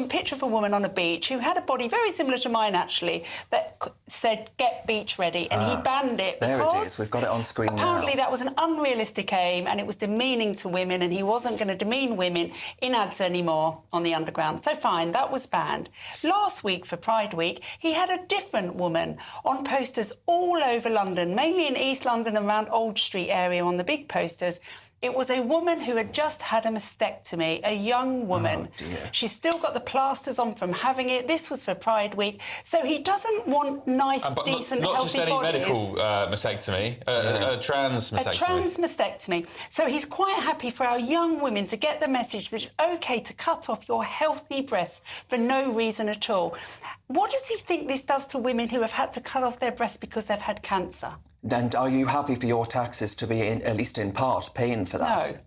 picture of a woman on a beach who had a body very similar to mine, actually, that said, "Get beach ready," and he banned it There because it is. We've got it on screen apparently now. that was an unrealistic aim and it was demeaning to women, and he wasn't going to demean women in ads anymore on the underground. So fine, that was banned. Last week, for Pride Week, he had a different woman on posters all over London, mainly in East London and around Old Street area on the big posters. It was a woman who had just had a mastectomy, a young woman. Oh, dear. She's still got the plasters on from having it. This was for Pride Week. So he doesn't want nice, But decent, not healthy just any bodies. medical mastectomy, a trans mastectomy. A trans mastectomy. So he's quite happy for our young women to get the message that it's OK to cut off your healthy breasts for no reason at all. What does he think this does to women who have had to cut off their breasts because they've had cancer? And are you happy for your taxes to be, at least in part, paying for that? No.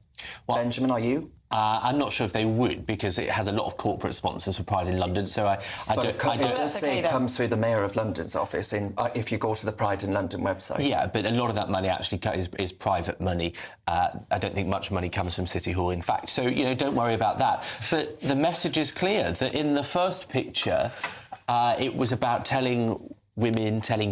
Well, Benjamin, are you? I'm not sure if they would, because it has a lot of corporate sponsors for Pride in London, so I But don't... it does say it comes through the Mayor of London's office if you go to the Pride in London website. Yeah, but a lot of that money actually is private money. I don't think much money comes from City Hall, in fact. So, you know, don't worry about that. But the message is clear, that in the first picture, it was about telling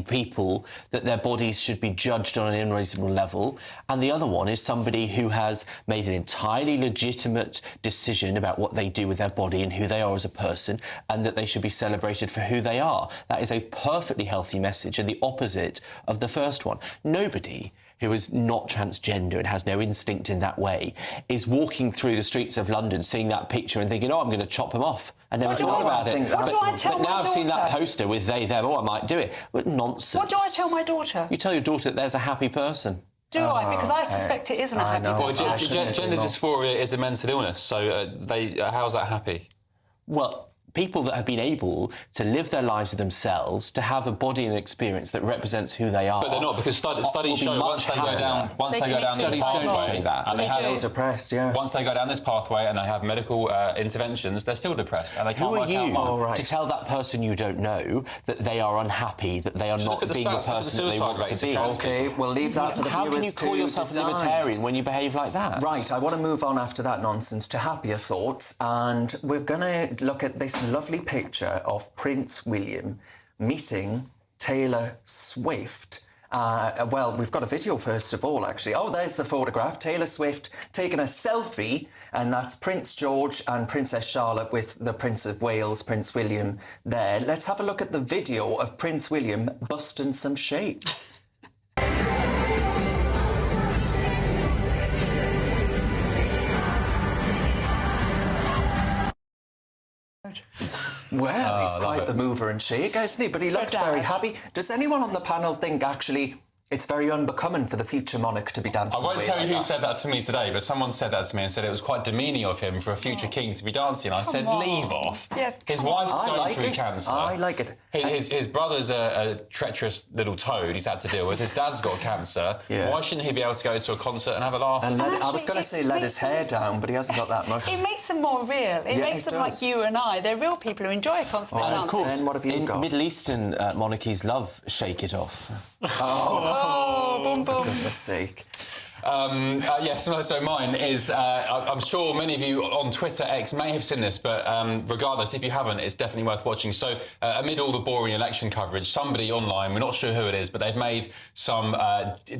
people that their bodies should be judged on an unreasonable level. And the other one is somebody who has made an entirely legitimate decision about what they do with their body and who they are as a person, and that they should be celebrated for who they are. That is a perfectly healthy message and the opposite of the first one. Nobody who is not transgender and has no instinct in that way is walking through the streets of London seeing that picture and thinking, oh, I'm going to chop them off. I never thought about it. But now I've seen that poster with they, them, oh, I might do it. But nonsense. What do I tell my daughter? You tell your daughter that there's a happy person. Do I? Because I suspect it isn't a happy person. Well, gender dysphoria is a mental illness, so how's that happy? Well, people that have been able to live their lives with themselves, to have a body and experience that represents who they are. But they're not, because studies show once they go down this pathway, and they still depressed. Yeah. Once they go down this pathway and they have medical interventions, they're still depressed, and they can't Who are work out why. you to tell that person you don't know that they are unhappy, that they are not being the person that they want to be? OK, we'll leave that for the How viewers can you call yourself decide. a libertarian when you behave like that? Right, I want to move on after that nonsense to happier thoughts, and we're going to look at this lovely picture of Prince William meeting Taylor Swift. Well, we've got a video first of all, actually. Oh, there's the photograph. Taylor Swift taking a selfie, and that's Prince George and Princess Charlotte with the Prince of Wales, Prince William, there. Let's have a look at the video of Prince William busting some shapes. Well, he's quite the mover and shaker, isn't he? But he looked very happy. Does anyone on the panel think, actually, it's very unbecoming for the future monarch to be dancing? I won't away tell like you who that? said that to me today, but someone said that to me and said it was quite demeaning of him for a future king to be dancing. I said, leave off. Yeah, his wife's going through it. cancer. I like it. His brother's a treacherous little toad he's had to deal with. His dad's got cancer. Yeah. Why shouldn't he be able to go to a concert and have a laugh? And I was going to say let his hair down, but he hasn't got that much. It makes them more real. It makes them like you and I. They're real people who enjoy a concert. And of course, what have you in got? Middle Eastern monarchies love Shake It Off. Boom, boom. For goodness sake. Yes, so mine is, I'm sure many of you on Twitter X may have seen this, but regardless, if you haven't, it's definitely worth watching. So amid all the boring election coverage, somebody online, we're not sure who it is, but they've made some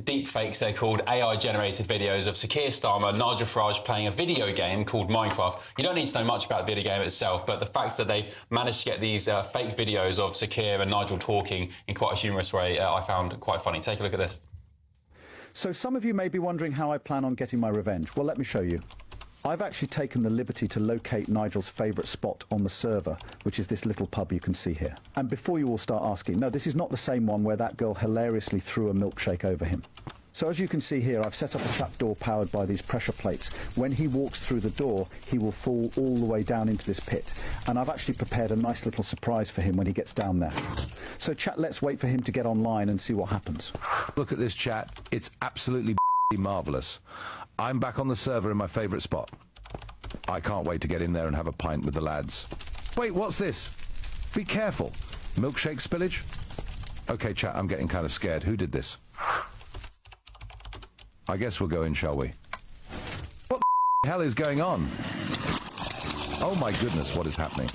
deep fakes, they're called AI-generated videos of Sir Keir Starmer, Nigel Farage playing a video game called Minecraft. You don't need to know much about the video game itself, but the fact that they've managed to get these fake videos of Sir Keir and Nigel talking in quite a humorous way, I found quite funny. Take a look at this. So some of you may be wondering how I plan on getting my revenge. Well, let me show you. I've actually taken the liberty to locate Nigel's favourite spot on the server, which is this little pub you can see here. And before you all start asking, no, this is not the same one where that girl hilariously threw a milkshake over him. So as you can see here, I've set up a trapdoor powered by these pressure plates. When he walks through the door, he will fall all the way down into this pit. And I've actually prepared a nice little surprise for him when he gets down there. So chat, let's wait for him to get online and see what happens. Look at this chat. It's absolutely marvellous. I'm back on the server in my favourite spot. I can't wait to get in there and have a pint with the lads. Wait, what's this? Be careful. Milkshake spillage? OK, chat, I'm getting kind of scared. Who did this? I guess we'll go in, shall we? What the hell is going on? Oh my goodness, what is happening?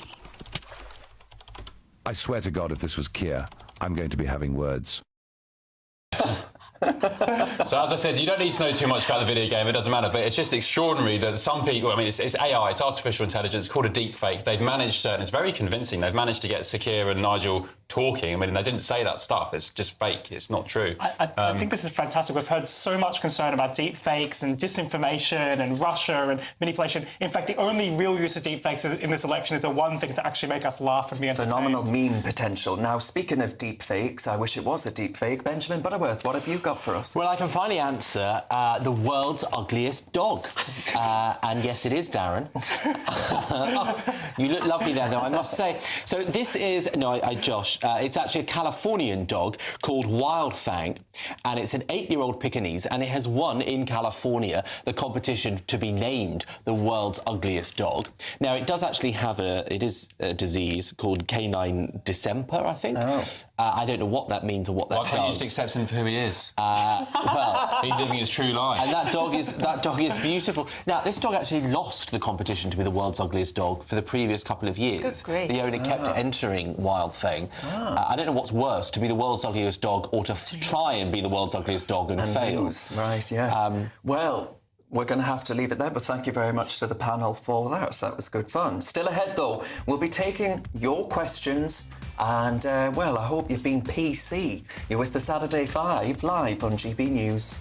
I swear to God, if this was Keir, I'm going to be having words. So as I said, you don't need to know too much about the video game, it doesn't matter, but it's just extraordinary that some people, I mean, it's AI, it's artificial intelligence, it's called a deep fake. They've managed, and it's very convincing, they've managed to get Sir Keir and Nigel talking. I mean, they didn't say that stuff. It's just fake. It's not true. I think this is fantastic. We've heard so much concern about deep fakes and disinformation and Russia and manipulation. In fact, the only real use of deep fakes in this election is the one thing to actually make us laugh and be entertained. Phenomenal meme potential. Now, speaking of deep fakes, I wish it was a deep fake. Benjamin Butterworth, what have you got for us? Well, I can finally answer the world's ugliest dog. And yes, it is Darren. Oh, you look lovely there, though, I must say. So this is... No, Josh. It's actually a Californian dog called Wildfang, and it's an 8-year-old Pekingese, and it has won in California the competition to be named the world's ugliest dog. Now, it does actually have a disease called canine distemper, I think. Oh. I don't know what that means or what that does. Why can't you just accept him for who he is? Well, he's living his true life. And that dog is beautiful. Now, this dog actually lost the competition to be the world's ugliest dog for the previous couple of years. Good grief. The owner kept entering Wildfang. I don't know what's worse, to be the world's ugliest dog or to try and be the world's ugliest dog and fail. Lose. Right, yes. Well, we're going to have to leave it there, but thank you very much to the panel for that. So that was good fun. Still ahead, though, we'll be taking your questions. And, well, I hope you've been PC. You're with the Saturday 5 live on GB News.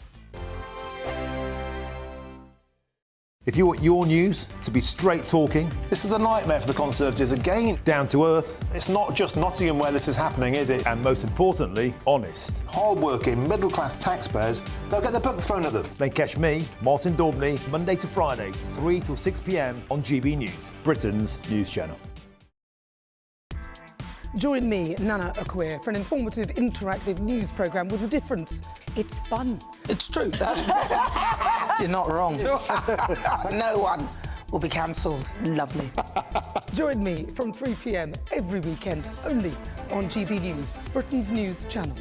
If you want your news to be straight talking... This is the nightmare for the Conservatives again. Down to earth. It's not just Nottingham where this is happening, is it? And most importantly, honest. Hard-working, middle-class taxpayers, they'll get their book thrown at them. Then catch me, Martin Daubney, Monday to Friday, 3 till 6 p.m. on GB News, Britain's news channel. Join me, Nana Akweer, for an informative, interactive news programme with a difference. It's fun. It's true. You're not wrong. No one will be cancelled. Lovely. Join me from 3 p.m. every weekend, only on GB News, Britain's news channel.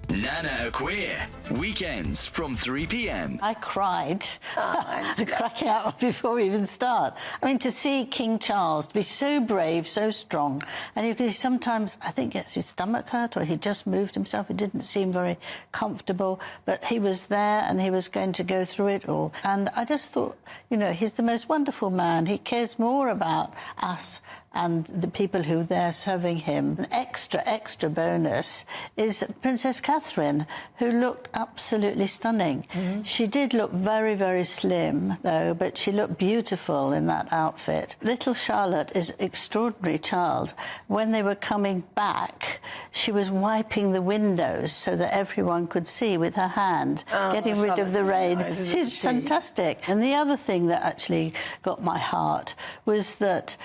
Nana Akweer, weekends from 3 p.m. I cried, cracking up before we even start. I mean, to see King Charles to be so brave, so strong, and you can sometimes, I think, gets his stomach hurt, or he just moved himself. It didn't seem very comfortable, but he was there and he was going to go through it all. And I just thought, you know, he's the most wonderful man. He cares more about us and the people who are there serving him. An extra bonus is Princess Catherine, who looked absolutely stunning. Mm-hmm. She did look very, very slim, though, but she looked beautiful in that outfit. Little Charlotte is an extraordinary child. When they were coming back, she was wiping the windows so that everyone could see with her hand, getting rid of the rain. She's fantastic. And the other thing that actually got my heart was that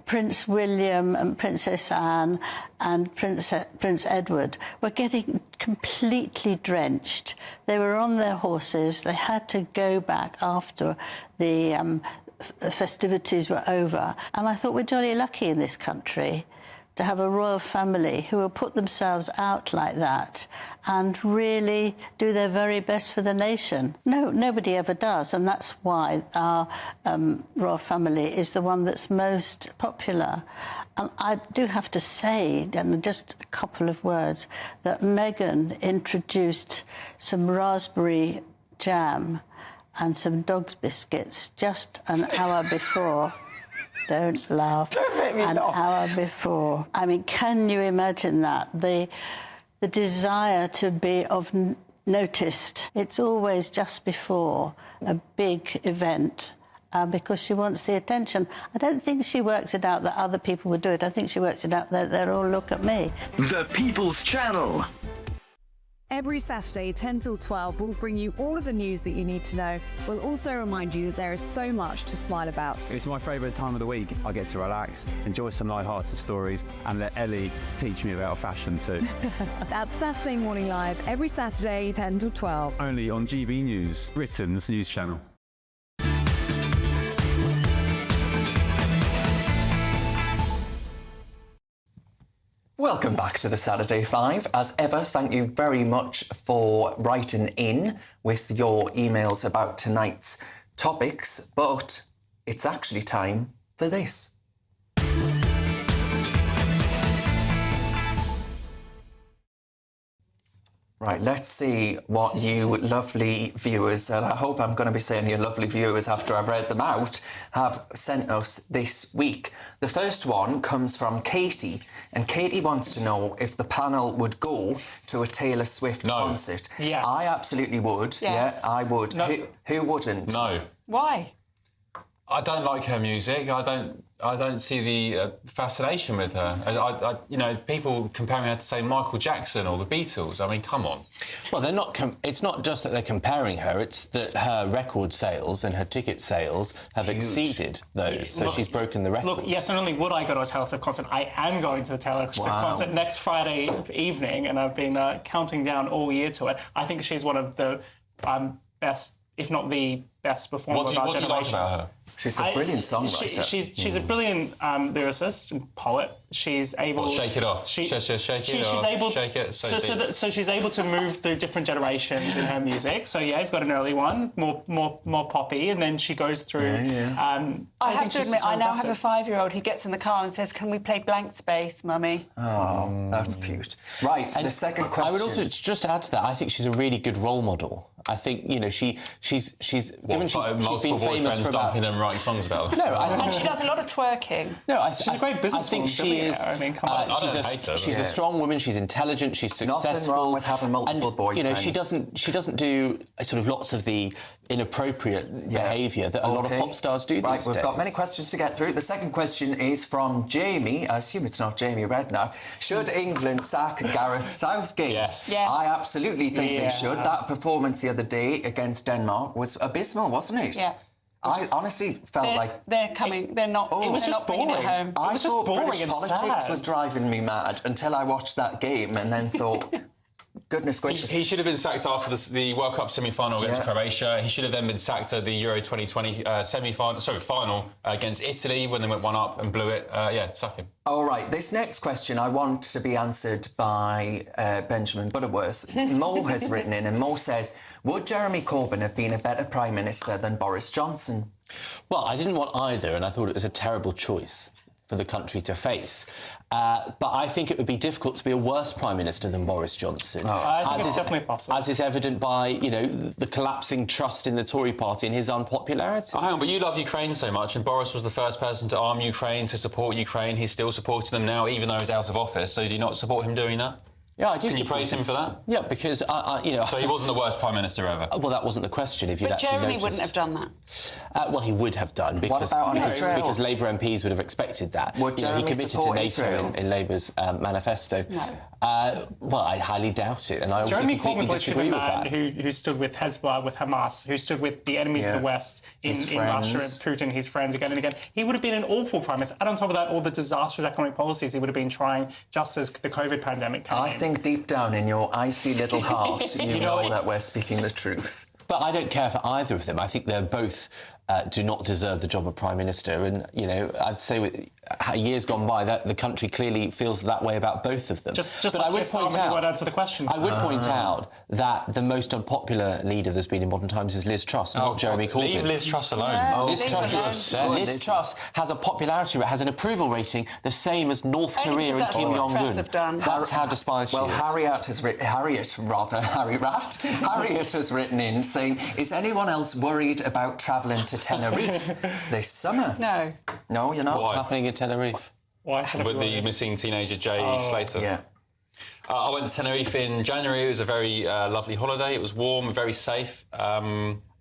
Prince William and Princess Anne and Prince Edward were getting completely drenched. They were on their horses. They had to go back after the festivities were over. And I thought we're jolly lucky in this country to have a royal family who will put themselves out like that and really do their very best for the nation. No, nobody ever does, and that's why our royal family is the one that's most popular. And I do have to say, and just a couple of words, that Meghan introduced some raspberry jam and some dog's biscuits just an hour before. Don't laugh. Don't make me An laugh. hour before. I mean, can you imagine that? The desire to be noticed. It's always just before a big event because she wants the attention. I don't think she works it out that other people would do it. I think she works it out that they'll all look at me. The People's Channel. Every Saturday, 10 till 12, we'll bring you all of the news that you need to know. We'll also remind you that there is so much to smile about. It's my favourite time of the week. I get to relax, enjoy some light-hearted stories, and let Ellie teach me about fashion too. That's Saturday Morning Live, every Saturday, 10 till 12. Only on GB News, Britain's news channel. Welcome back to the Saturday 5. As ever, thank you very much for writing in with your emails about tonight's topics, but it's actually time for this. Right, let's see what you lovely viewers, and I hope I'm going to be saying you lovely viewers after I've read them out, have sent us this week. The first one comes from Katie, and Katie wants to know if the panel would go to a Taylor Swift concert. Yes. I absolutely would. Yes. Yeah, I would. No. Who wouldn't? No. Why? I don't like her music. I don't see the fascination with her. You know, people comparing her to, say, Michael Jackson or the Beatles. I mean, come on. Well, they're not. It's not just that they're comparing her. It's that her record sales and her ticket sales have exceeded those. So Look, she's broken the record. Look, yes, not only would I go to a Taylor Swift concert, I am going to the Taylor Swift concert next Friday evening, and I've been counting down all year to it. I think she's one of the best, if not the best performer of our generation. What do you like about her? She's a brilliant songwriter. She's a brilliant lyricist and poet. She's able. Shake it off. Shake it off. Shake it. So she's able to move through different generations in her music. So yeah, you've got an early one, more poppy, and then she goes through. I have to admit, I now have a 5-year-old who gets in the car and says, "Can we play Blank Space, Mummy?" Oh, that's cute. Right, And the second question. I would also just add to that. I think she's a really good role model. I think she's given she's been famous for about. Them writing songs about them. No, and she does a lot of twerking. No, she's a great businesswoman. I think she is. I mean, come on. She's a strong woman. She's intelligent. She's successful. Nothing wrong with having multiple boyfriends. She doesn't do sort of lots of the inappropriate behaviour that a lot of pop stars do. Right, these we've days. got many questions to get through. The second question is from Jamie. I assume it's not Jamie Redknapp. Should England sack Gareth Southgate? Yes. I absolutely think they should. That performance the other day against Denmark was abysmal, wasn't it? Yeah. I honestly felt like they're coming. They're not. It was just boring. It home. I was just thought boring British and politics sad. was driving me mad until I watched that game and then thought, goodness gracious. He should have been sacked after the World Cup semi-final against Croatia. He should have then been sacked at the Euro 2020 final against Italy when they went one up and blew it. Sack him. All right, this next question I want to be answered by Benjamin Butterworth. Mo has written in, and Mo says, would Jeremy Corbyn have been a better Prime Minister than Boris Johnson? Well, I didn't want either, and I thought it was a terrible choice for the country to face. But I think it would be difficult to be a worse Prime Minister than Boris Johnson. I think it's definitely possible. As is evident by, the collapsing trust in the Tory party and his unpopularity. Hang on, but you love Ukraine so much, and Boris was the first person to arm Ukraine, to support Ukraine. He's still supporting them now, even though he's out of office. So do you not support him doing that? Yeah, I do. Can you praise him for that? Yeah, because So he wasn't the worst Prime Minister ever. Well, that wasn't the question. If you'd But actually Jeremy noticed. wouldn't have done that. Well, he would have done because about on Israel? because Labour MPs would have expected that. Would he Jeremy committed to support NATO Israel? in Labour's manifesto. No. Well, I highly doubt it, and I also Jeremy completely Corbyn's literally disagree the with man that. who stood with Hezbollah, with Hamas, who stood with the enemies of the West in Russia and Putin, his friends again and again. He would have been an awful Prime Minister. And on top of that, all the disastrous economic policies he would have been trying just as the COVID pandemic came I in. think deep down in your icy little heart, you know that we're speaking the truth. But I don't care for either of them. I think they're both do not deserve the job of Prime Minister. And, I'd say with years gone by, that the country clearly feels that way about both of them. Just but like I would Keir Starmer, point out, you won't answer the question. I would point out that the most unpopular leader there's been in modern times is Liz Truss, not Jeremy Corbyn. Leave Liz Truss alone. Liz Truss has a popularity rate, has an approval rating the same as North Korea and Kim Jong-un. That's how despised she is. Harriet has written in saying, is anyone else worried about travelling to Tenerife this summer? No. No, you're not? What's happening in Tenerife? Why? With the missing teenager Jay Slater. Yeah. I went to Tenerife in January. It was a very lovely holiday. It was warm, very safe.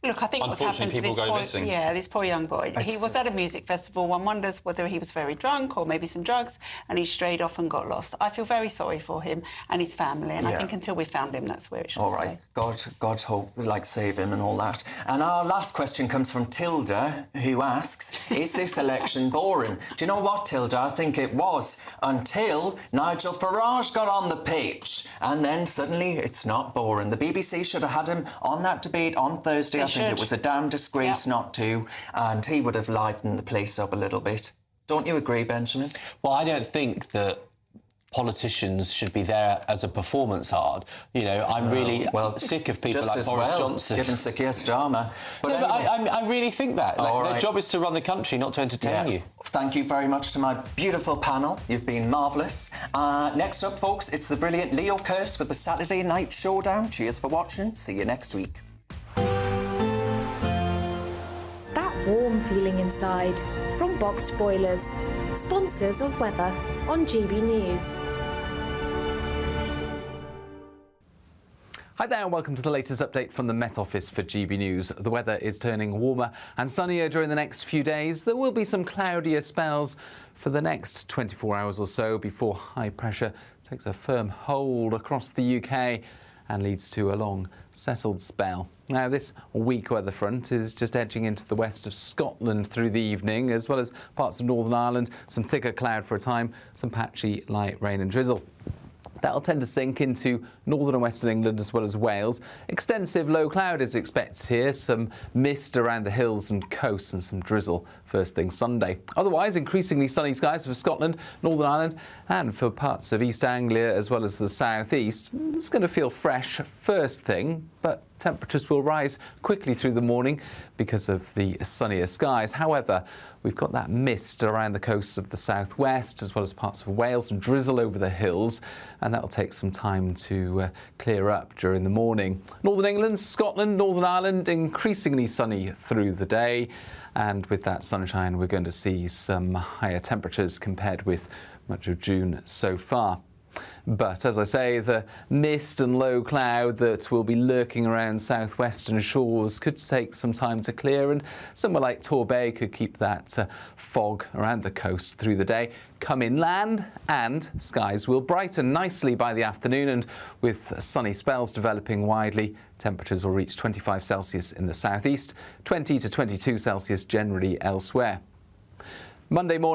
Look, I think what's happened to this this poor young boy. He was at a music festival. One wonders whether he was very drunk or maybe some drugs, and he strayed off and got lost. I feel very sorry for him and his family, and I think until we found him, that's where it should All right. God hope, save him and all that. And our last question comes from Tilda, who asks, is this election boring? Do you know what, Tilda? I think it was, until Nigel Farage got on the pitch. And then suddenly it's not boring. The BBC should have had him on that debate on Thursday. I think it was a damn disgrace not to, and he would have livened the place up a little bit. Don't you agree, Benjamin? Well, I don't think that politicians should be there as a performance art. You know, I'm really sick of people just like as Boris Johnson. Given Sir Keir Starmer. But I really think that. Their job is to run the country, not to entertain you. Thank you very much to my beautiful panel. You've been marvellous. Next up, folks, it's the brilliant Leo Kearse with the Saturday Night Showdown. Cheers for watching. See you next week. That warm feeling inside from Boxed Boilers, sponsors of weather on GB News. Hi there and welcome to the latest update from the Met Office for GB News. The weather is turning warmer and sunnier during the next few days. There will be some cloudier spells for the next 24 hours or so before high pressure takes a firm hold across the UK and leads to a long settled spell. Now, this weak weather front is just edging into the west of Scotland through the evening, as well as parts of Northern Ireland, some thicker cloud for a time, some patchy light rain and drizzle. That'll tend to sink into northern and western England as well as Wales. Extensive low cloud is expected here, some mist around the hills and coast and some drizzle first thing Sunday. Otherwise, increasingly sunny skies for Scotland, Northern Ireland and for parts of East Anglia as well as the southeast. It's going to feel fresh first thing, but temperatures will rise quickly through the morning because of the sunnier skies. However, we've got that mist around the coast of the southwest as well as parts of Wales, some drizzle over the hills, and that'll take some time to clear up during the morning. Northern England, Scotland, Northern Ireland, increasingly sunny through the day, and with that sunshine we're going to see some higher temperatures compared with much of June so far. But as I say, the mist and low cloud that will be lurking around southwestern shores could take some time to clear, and somewhere like Torbay could keep that fog around the coast through the day. Come inland and skies will brighten nicely by the afternoon, and with sunny spells developing widely, temperatures will reach 25 Celsius in the southeast, 20 to 22 Celsius generally elsewhere. Monday morning